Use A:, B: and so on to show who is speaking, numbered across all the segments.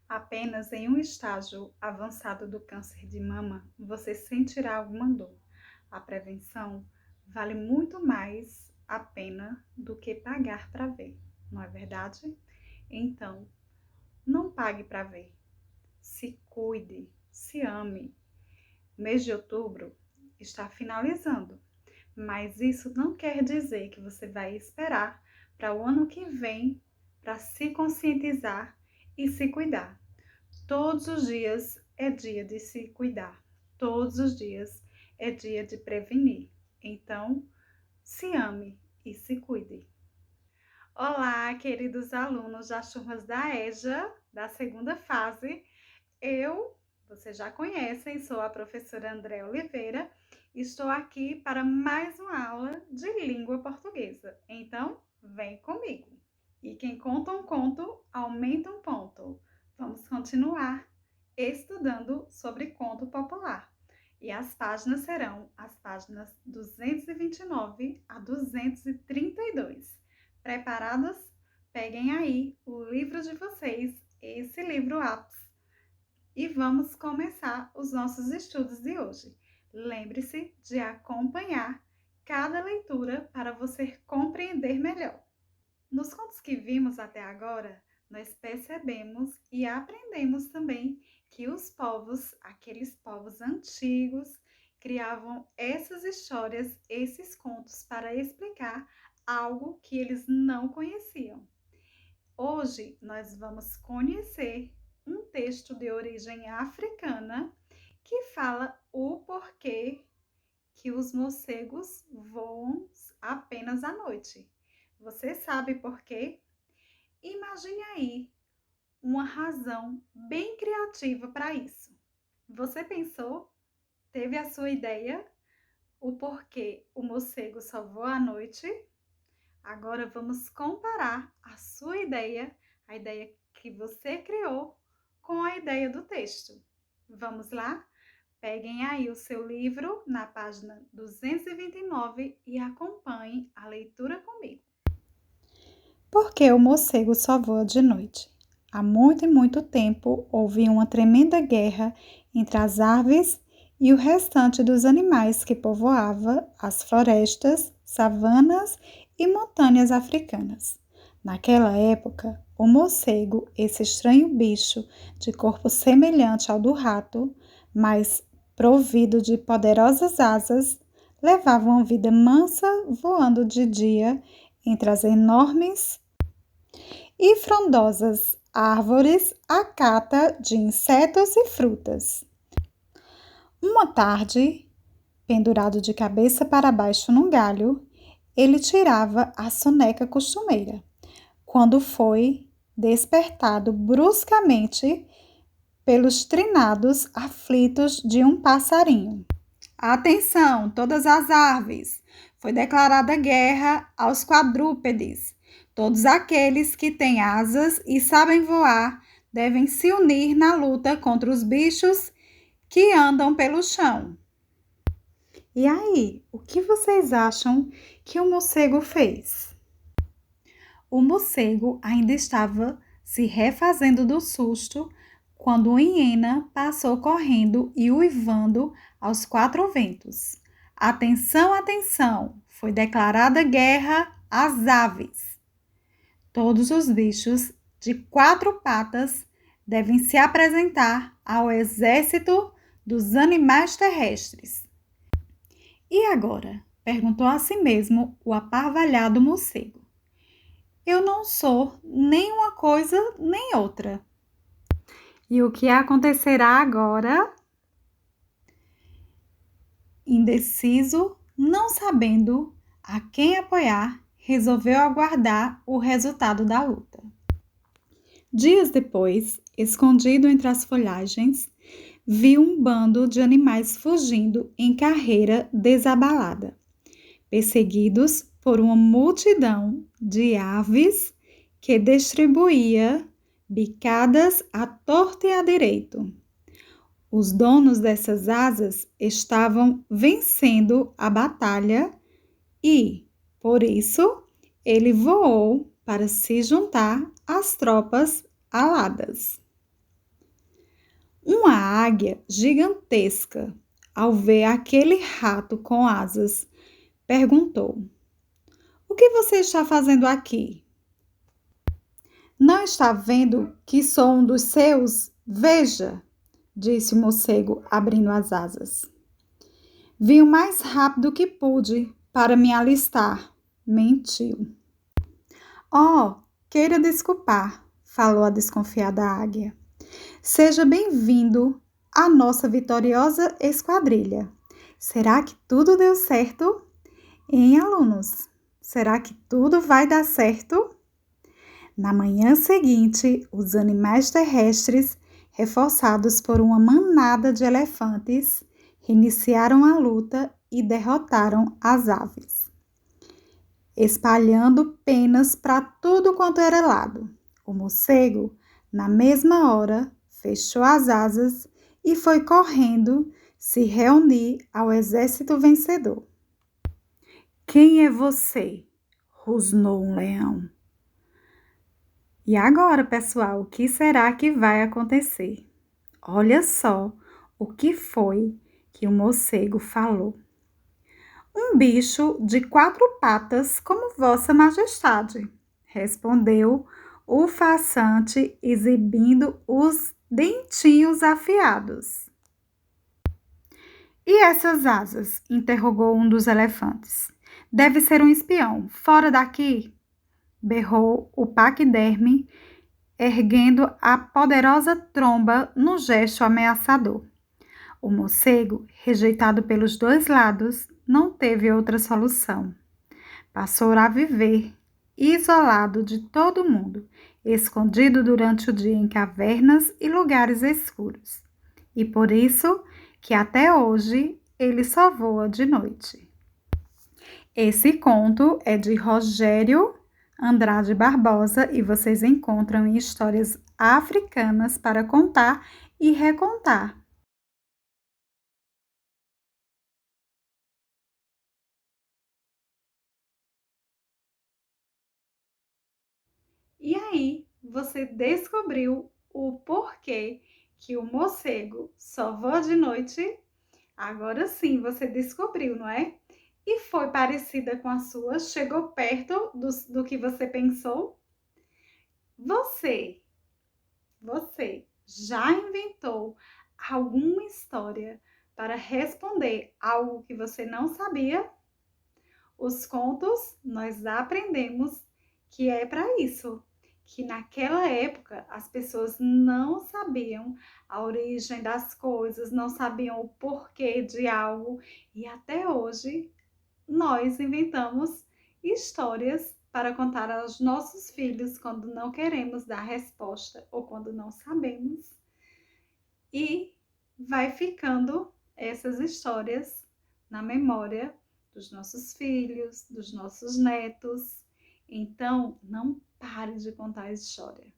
A: Apenas em um estágio avançado do câncer de mama você sentirá alguma dor. A prevenção vale muito mais a pena do que pagar para ver, não é verdade? Então, não pague para ver. Se cuide, se ame. O mês de outubro está finalizando, mas isso não quer dizer que você vai esperar para o ano que vem para se conscientizar e se cuidar. Todos os dias é dia de se cuidar. Todos os dias é dia de prevenir. Então, se ame e se cuide. Olá, queridos alunos das turmas da EJA, da segunda fase. Vocês já conhecem, sou a professora André Oliveira. Estou aqui para mais uma aula de língua portuguesa. Então, vem comigo. E quem conta um conto, aumenta um ponto. Vamos continuar estudando sobre conto popular. E as páginas serão as páginas 229 a 232. Preparados? Peguem aí o livro de vocês, esse livro ápice, e vamos começar os nossos estudos de hoje. Lembre-se de acompanhar cada leitura para você compreender melhor. Nos contos que vimos até agora, nós percebemos e aprendemos também que os povos, aqueles povos antigos, criavam essas histórias, esses contos para explicar algo que eles não conheciam. Hoje nós vamos conhecer um texto de origem africana que fala o porquê que os morcegos voam apenas à noite. Você sabe por quê? Imagine aí uma razão bem criativa para isso. Você pensou? Teve a sua ideia? O porquê o morcego só voa à noite? Agora vamos comparar a sua ideia, a ideia que você criou, com a ideia do texto. Vamos lá? Peguem aí o seu livro na página 229 e acompanhem a leitura comigo. Por que o morcego só voa de noite? Há muito e muito tempo houve uma tremenda guerra entre as aves e o restante dos animais que povoava as florestas, savanas e montanhas africanas. Naquela época, o morcego, esse estranho bicho de corpo semelhante ao do rato, mas provido de poderosas asas, levava uma vida mansa voando de dia entre as enormes e frondosas árvores à cata de insetos e frutas. Uma tarde, pendurado de cabeça para baixo num galho, ele tirava a soneca costumeira, quando foi despertado bruscamente pelos trinados aflitos de um passarinho. Atenção, todas as aves! Foi declarada guerra aos quadrúpedes. Todos aqueles que têm asas e sabem voar devem se unir na luta contra os bichos que andam pelo chão. E aí, o que vocês acham que o morcego fez? O morcego ainda estava se refazendo do susto quando uma hiena passou correndo e uivando aos quatro ventos. Atenção, atenção! Foi declarada guerra às aves. Todos os bichos de quatro patas devem se apresentar ao exército dos animais terrestres. E agora? Perguntou a si mesmo o aparvalhado morcego. Eu não sou nem uma coisa nem outra. E o que acontecerá agora? Indeciso, não sabendo a quem apoiar, resolveu aguardar o resultado da luta. Dias depois, escondido entre as folhagens, viu um bando de animais fugindo em carreira desabalada, perseguidos por uma multidão de aves que distribuía bicadas à torta e à direito. Os donos dessas asas estavam vencendo a batalha e, por isso, ele voou para se juntar às tropas aladas. Uma águia gigantesca, ao ver aquele rato com asas, perguntou: O que você está fazendo aqui? Não está vendo que sou um dos seus? Veja, disse o morcego, abrindo as asas. Vim o mais rápido que pude para me alistar. Mentiu. Oh, queira desculpar, falou a desconfiada águia. Seja bem-vindo à nossa vitoriosa esquadrilha. Será que tudo deu certo? Hein, alunos? Será que tudo vai dar certo? Na manhã seguinte, os animais terrestres, reforçados por uma manada de elefantes, iniciaram a luta e derrotaram as aves, espalhando penas para tudo quanto era lado. O morcego, na mesma hora, fechou as asas e foi correndo se reunir ao exército vencedor. Quem é você? Rosnou um leão. E agora, pessoal, o que será que vai acontecer? Olha só o que foi que o morcego falou. Um bicho de 4 patas, como Vossa Majestade, respondeu o farsante, exibindo os dentinhos afiados. E essas asas? Interrogou um dos elefantes. Deve ser um espião. Fora daqui! Berrou o paquiderme, erguendo a poderosa tromba num gesto ameaçador. O morcego, rejeitado pelos 2 lados, não teve outra solução. Passou a viver isolado de todo mundo, escondido durante o dia em cavernas e lugares escuros. E por isso que até hoje ele só voa de noite. Esse conto é de Rogério Andrade Barbosa e vocês encontram em Histórias Africanas para Contar e Recontar. E aí, você descobriu o porquê que o morcego só voa de noite? Agora sim, você descobriu, não é? E foi parecida com a sua? Chegou perto do que você pensou? Você Você já inventou alguma história para responder algo que você não sabia? Os contos nós aprendemos que é para isso, que naquela época as pessoas não sabiam a origem das coisas, não sabiam o porquê de algo e até hoje nós inventamos histórias para contar aos nossos filhos quando não queremos dar resposta ou quando não sabemos. E vai ficando essas histórias na memória dos nossos filhos, dos nossos netos. Então, não pare de contar a história.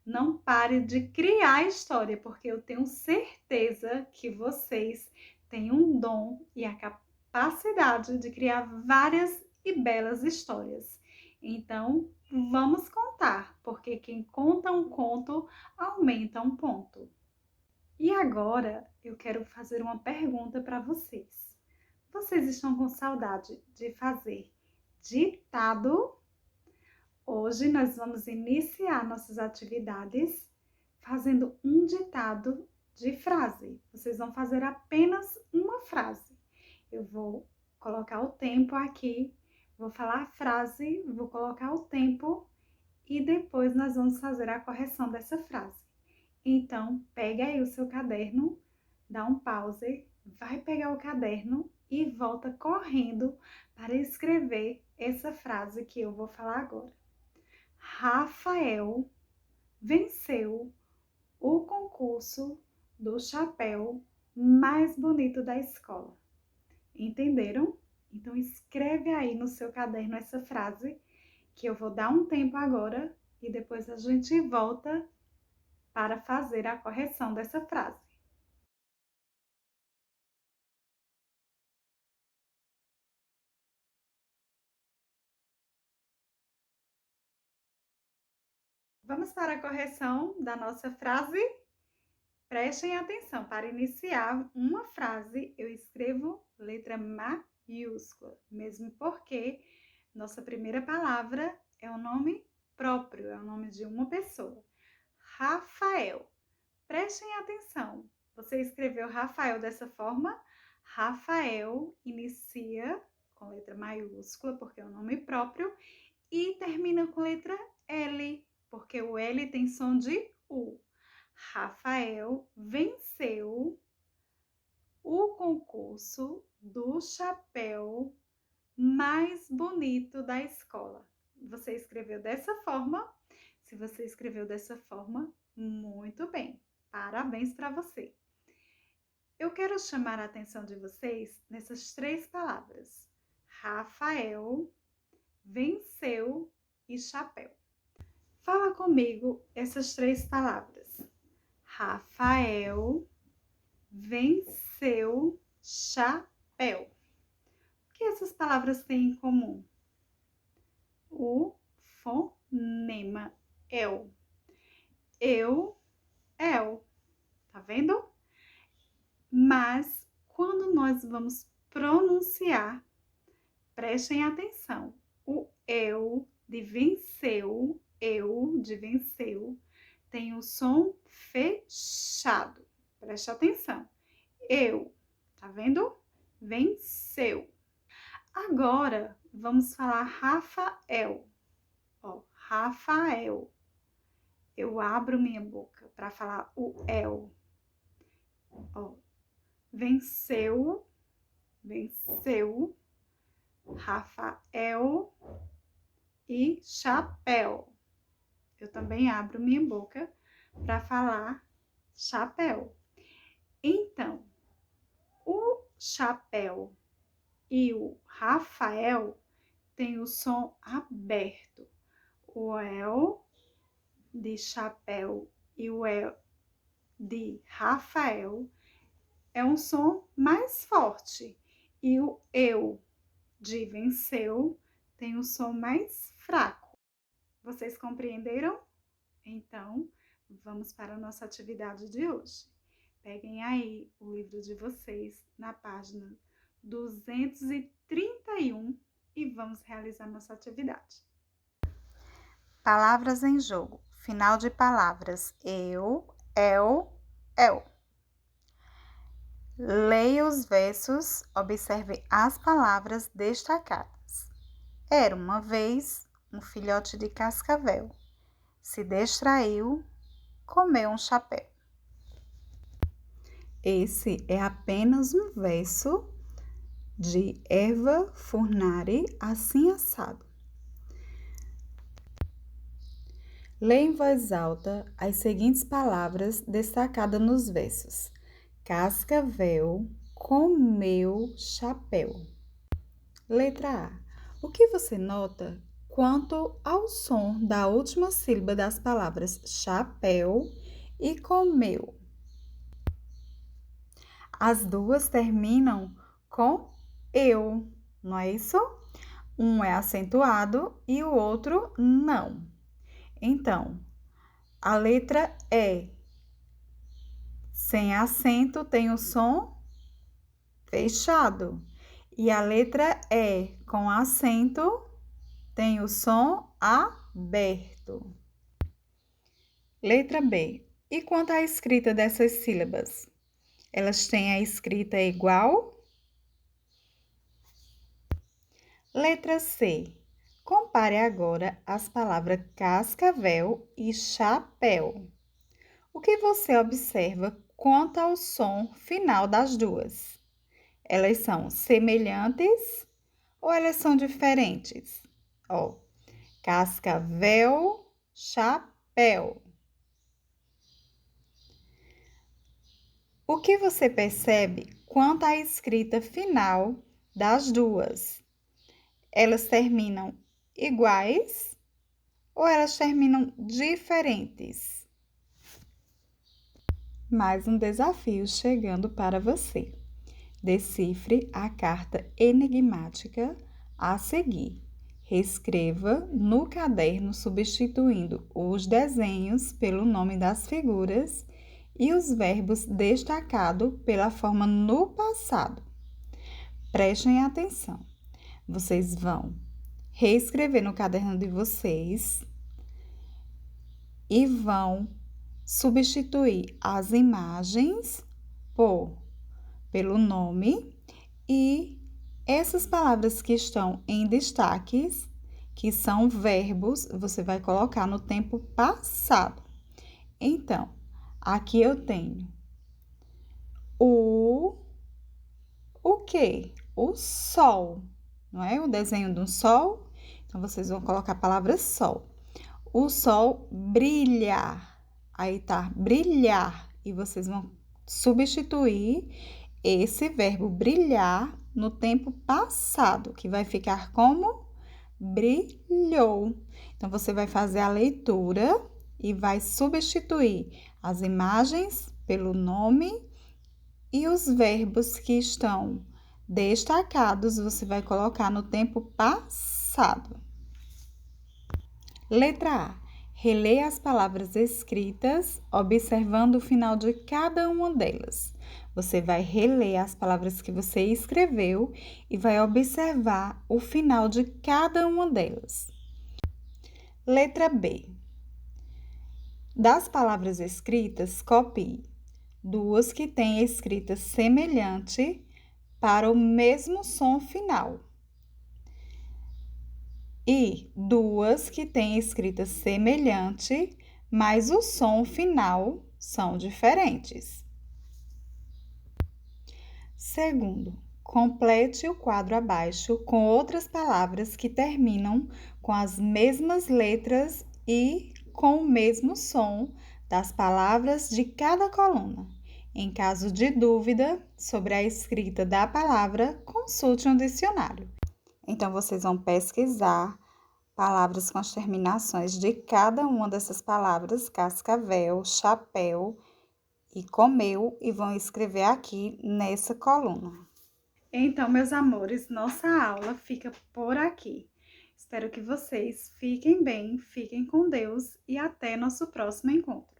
A: Não pare de criar história, porque eu tenho certeza que vocês têm um dom e a capacidade de criar várias e belas histórias. Então, vamos contar, porque quem conta um conto aumenta um ponto. E agora eu quero fazer uma pergunta para vocês. Vocês estão com saudade de fazer ditado? Hoje nós vamos iniciar nossas atividades fazendo um ditado de frase. Vocês vão fazer apenas uma frase. Eu vou colocar o tempo aqui, vou falar a frase, vou colocar o tempo e depois nós vamos fazer a correção dessa frase. Então, pega aí o seu caderno, dá um pause, vai pegar o caderno e volta correndo para escrever essa frase que eu vou falar agora. Rafael venceu o concurso do chapéu mais bonito da escola. Entenderam? Então escreve aí no seu caderno essa frase, que eu vou dar um tempo agora e depois a gente volta para fazer a correção dessa frase. Vamos para a correção da nossa frase? Prestem atenção, para iniciar uma frase, eu escrevo letra maiúscula, mesmo porque nossa primeira palavra é o nome próprio, é o nome de uma pessoa. Rafael. Prestem atenção. Você escreveu Rafael dessa forma? Rafael inicia com letra maiúscula, porque é o nome próprio, e termina com letra L, porque o L tem som de U. Rafael venceu o concurso do chapéu mais bonito da escola. Você escreveu dessa forma? Se você escreveu dessa forma, muito bem. Parabéns para você. Eu quero chamar a atenção de vocês nessas 3 palavras: Rafael, venceu e chapéu. Fala comigo essas 3 palavras. Rafael, venceu, chapéu. O que essas palavras têm em comum? O fonema eu. Eu, el. Tá vendo? Mas quando nós vamos pronunciar, prestem atenção. O eu de venceu, tem o som fechado. Preste atenção. Eu, tá vendo? Venceu. Agora, vamos falar Rafael. Ó, Rafael. Eu abro minha boca para falar o el. Ó, venceu, Rafael e chapéu. Eu também abro minha boca para falar chapéu. Então, o chapéu e o Rafael tem o som aberto. O el de chapéu e o el de Rafael é um som mais forte. E o eu de venceu tem um som mais fraco. Vocês compreenderam? Então, vamos para a nossa atividade de hoje. Peguem aí o livro de vocês na página 231 e vamos realizar nossa atividade. Palavras em jogo. Final de palavras: eu, el, el. Leia os versos, observe as palavras destacadas. Era uma vez um filhote de cascavel. Se distraiu, comeu um chapéu. Esse é apenas um verso de Eva Furnari, assim assado. Leia em voz alta as seguintes palavras destacadas nos versos. Cascavel, comeu chapéu. Letra A. O que você nota quanto ao som da última sílaba das palavras chapéu e comeu? As duas terminam com eu, não é isso? Um é acentuado e o outro não. Então, a letra E, sem acento, tem o som fechado. E a letra E, com acento, tem o som aberto. Letra B. E quanto à escrita dessas sílabas? Elas têm a escrita igual? Letra C. Compare agora as palavras cascavel e chapéu. O que você observa quanto ao som final das duas? Elas são semelhantes ou elas são diferentes? Ó, cascavel, chapéu. O que você percebe quanto à escrita final das duas? Elas terminam iguais ou elas terminam diferentes? Mais um desafio chegando para você. Decifre a carta enigmática a seguir. Reescreva no caderno substituindo os desenhos pelo nome das figuras e os verbos destacados pela forma no passado. Prestem atenção. Vocês vão reescrever no caderno de vocês e vão substituir as imagens pelo nome e essas palavras que estão em destaques, que são verbos, você vai colocar no tempo passado. Então, aqui eu tenho o quê? O sol, não é? O desenho de um sol. Então, vocês vão colocar a palavra sol. O sol brilha. Aí tá, brilhar. E vocês vão substituir esse verbo brilhar no tempo passado, que vai ficar como brilhou. Então, você vai fazer a leitura e vai substituir as imagens pelo nome e os verbos que estão destacados, você vai colocar no tempo passado. Letra A. Releia as palavras escritas, observando o final de cada uma delas. Você vai reler as palavras que você escreveu e vai observar o final de cada uma delas. Letra B. Das palavras escritas, copie duas que têm escrita semelhante para o mesmo som final e duas que têm escrita semelhante, mas o som final são diferentes. Segundo, complete o quadro abaixo com outras palavras que terminam com as mesmas letras e com o mesmo som das palavras de cada coluna. Em caso de dúvida sobre a escrita da palavra, consulte um dicionário. Então, vocês vão pesquisar palavras com as terminações de cada uma dessas palavras, cascavel, chapéu e comeu, e vão escrever aqui nessa coluna. Então, meus amores, nossa aula fica por aqui. Espero que vocês fiquem bem, fiquem com Deus e até nosso próximo encontro.